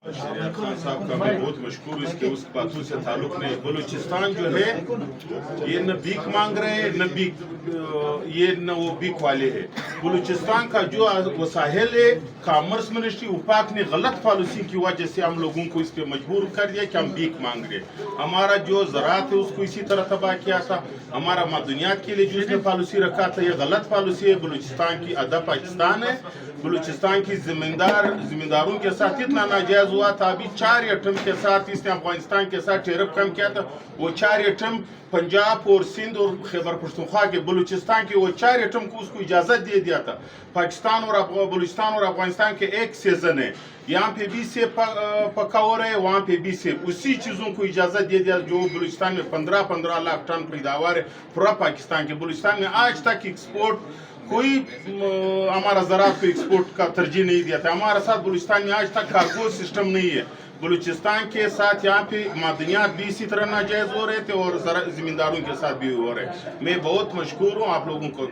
शरिया खान साहब का मैं बहुत मशहूर इसके उस बातों से ताल्लुक नहीं। बलूचिस्तान जो है ये न भीख मांग रहे हैं न भीख ये न वो भीख वाले हैं। बलूचिस्तान का जो वसाइल है कॉमर्स मिनिस्ट्री उपाक ने गलत पॉलिसी की वजह से हम लोगों को इस पे मजबूर कर दिया कि हम भीख मांग रहे। हमारा जो ज़राअत है उसको इसी तरह तबाह किया था। हमारा मादनियात के लिए जो इसने पॉलिसी रखा था ये गलत पॉलिसी है। बलूचिस्तान की आधा पाकिस्तान है। बलूचिस्तान की जिम्मेदारों के साथ इतना नाजायज हुआ था। अभी 4 एटम के साथ इसने अफगानिस्तान के साथ टेरफ कम किया था। वो 4 एटम पंजाब और सिंध और खैबर पख्तूनख्वा के बलूचिस्तान के वो 4 एटम को उसको इजाज़त दे दिया था। पाकिस्तान और बलूचिस्तान और अफगानिस्तान के एक सीजन है, यहाँ पे भी सेब पका हो रहा है, वहाँ पे भी सेब, उसी चीज़ों को इजाज़त दे दिया जो बलूचिस्तान में 15 लाख टन पैदावार है पूरा पाकिस्तान के। बलूचिस्तान में आज तक एक्सपोर्ट कोई हमारा ज़राअत को एक्सपोर्ट का तरजीह नहीं दिया था। हमारे साथ बलूचिस्तान में आज तक कार्गो सिस्टम नहीं है। बलूचिस्तान के साथ यहाँ पे मादनियात भी इसी तरह नाजायज़ हो रहे थे और ज़मींदारों के साथ भी हो रहे। मैं बहुत मशहूर हूँ आप लोगों को।